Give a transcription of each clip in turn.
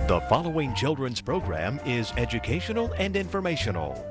The following children's program is educational and informational.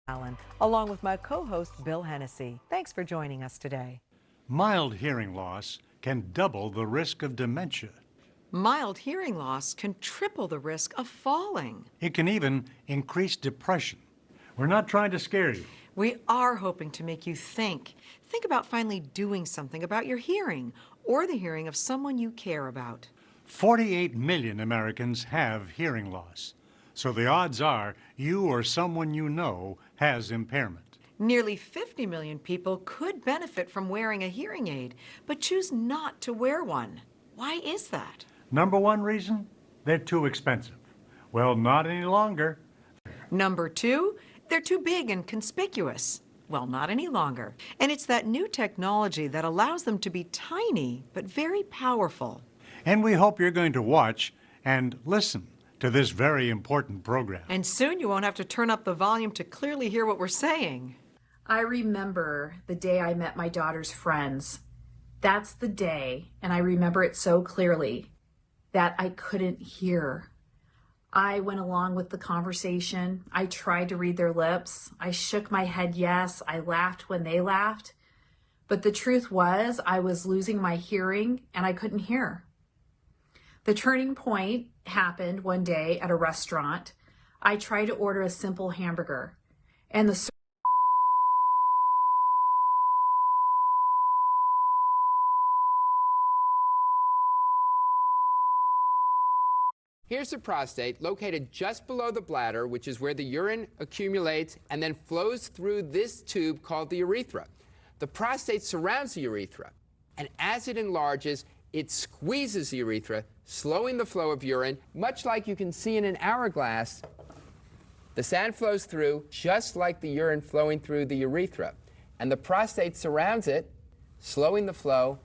Allen, along with my co-host Bill Hennessy. Thanks for joining us today. Mild hearing loss can double the risk of dementia. Mild hearing loss can triple the risk of falling. It can even increase depression. We're not trying to scare you. We are hoping to make you think. Think about finally doing something about your hearing or the hearing of someone you care about. 48 million Americans have hearing loss. So the odds are you or someone you know has impairment. Nearly 50 million people could benefit from wearing a hearing aid, but choose not to wear one. Why is that? Number one reason? They're too expensive. Well, not any longer. Number two, they're too big and conspicuous. Well, not any longer. And it's that new technology that allows them to be tiny, but very powerful. And we hope you're going to watch and listen to this very important program. And soon you won't have to turn up the volume to clearly hear what we're saying. I remember the day I met my daughter's friends. That's the day, and I remember it so clearly, that I couldn't hear. I went along with the conversation. I tried to read their lips. I shook my head yes. I laughed when they laughed. But the truth was, I was losing my hearing, and I couldn't hear. The turning point happened one day at a restaurant. I tried to order a simple hamburger, and the Here's the prostate, located just below the bladder, which is where the urine accumulates and then flows through this tube called the urethra. The prostate surrounds the urethra, and as it enlarges, it squeezes the urethra, slowing the flow of urine, much like you can see in an hourglass. The sand flows through just like the urine flowing through the urethra, and the prostate surrounds it, slowing the flow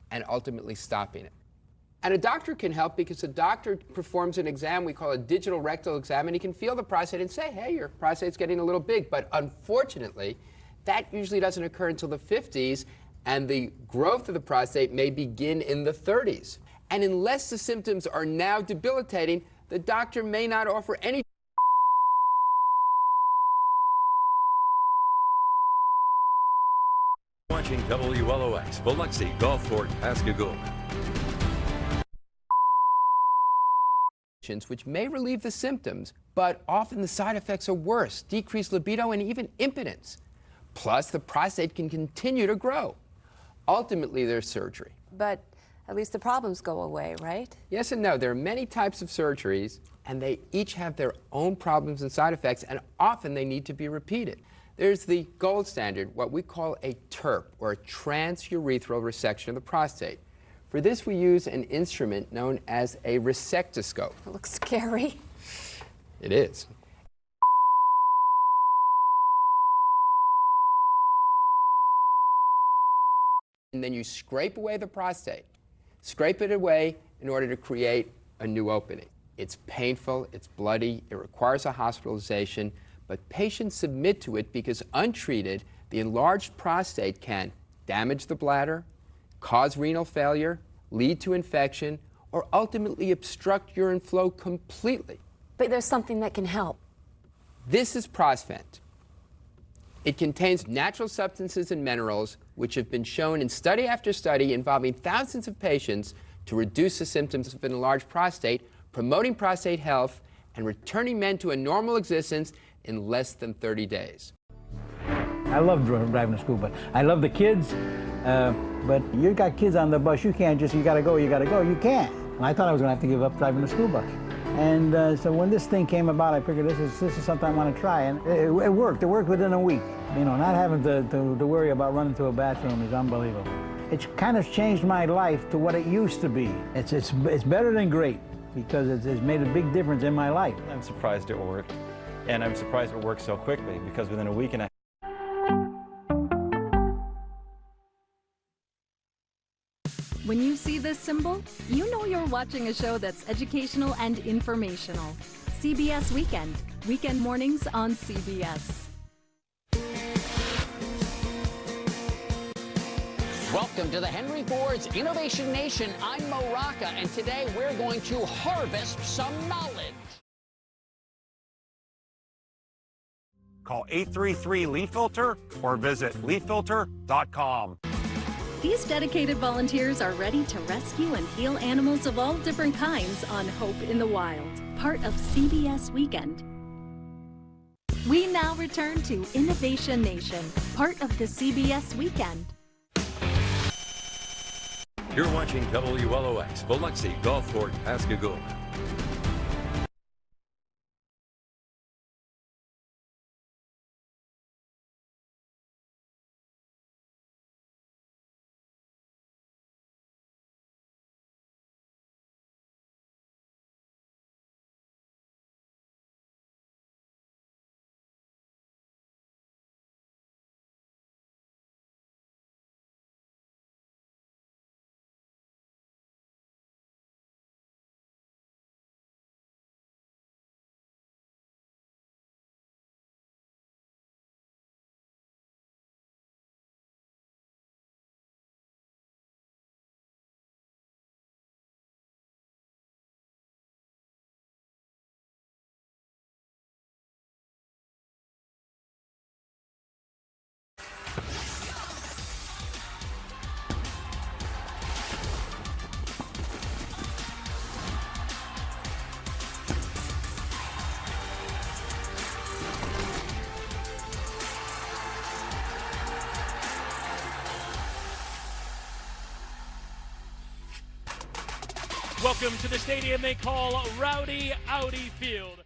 and ultimately stopping it. And a doctor can help because a doctor performs an exam we call a digital rectal exam, and he can feel the prostate and say, hey, your prostate's getting a little big. But unfortunately, that usually doesn't occur until the 50s, and the growth of the prostate may begin in the 30s. And unless the symptoms are now debilitating, the doctor may not offer any. Watching WLOX, Biloxi, Gulfport, Pascagoula. Which may relieve the symptoms, but often the side effects are worse, decreased libido and even impotence. Plus, the prostate can continue to grow. Ultimately, there's surgery. But at least the problems go away, right? Yes and no. There are many types of surgeries, and they each have their own problems and side effects, and often they need to be repeated. There's the gold standard, what we call a TURP, or a transurethral resection of the prostate. For this, we use an instrument known as a resectoscope. It looks scary. It is. And then you scrape away the prostate. Scrape it away in order to create a new opening. It's painful, it's bloody, it requires a hospitalization, but patients submit to it because untreated, the enlarged prostate can damage the bladder, cause renal failure, lead to infection, or ultimately obstruct urine flow completely. But there's something that can help. This is Prosvent. It contains natural substances and minerals which have been shown in study after study involving thousands of patients to reduce the symptoms of an enlarged prostate, promoting prostate health, and returning men to a normal existence in less than 30 days. I love driving the school bus. I love the kids, but you got kids on the bus, you can't just, you gotta go, you can't. And I thought I was gonna have to give up driving the school bus. And so when this thing came about, I figured this is something I want to try, and it worked. It worked within a week. You know, not having to worry about running to a bathroom is unbelievable. It's kind of changed my life to what it used to be. It's better than great, because it's made a big difference in my life. I'm surprised it worked, and I'm surprised it worked so quickly, because within a week and a When you see this symbol, you know you're watching a show that's educational and informational. CBS Weekend. Weekend mornings on CBS. Welcome to the Henry Ford's Innovation Nation. I'm Mo Rocca, and today we're going to harvest some knowledge. Call 833-LEAF-FILTER or visit leaffilter.com. These dedicated volunteers are ready to rescue and heal animals of all different kinds on Hope in the Wild, part of CBS Weekend. We now return to Innovation Nation, part of the CBS Weekend. You're watching WLOX, Biloxi, Gulfport, Pascagoula. Welcome to the stadium they call Rowdy Audi Field.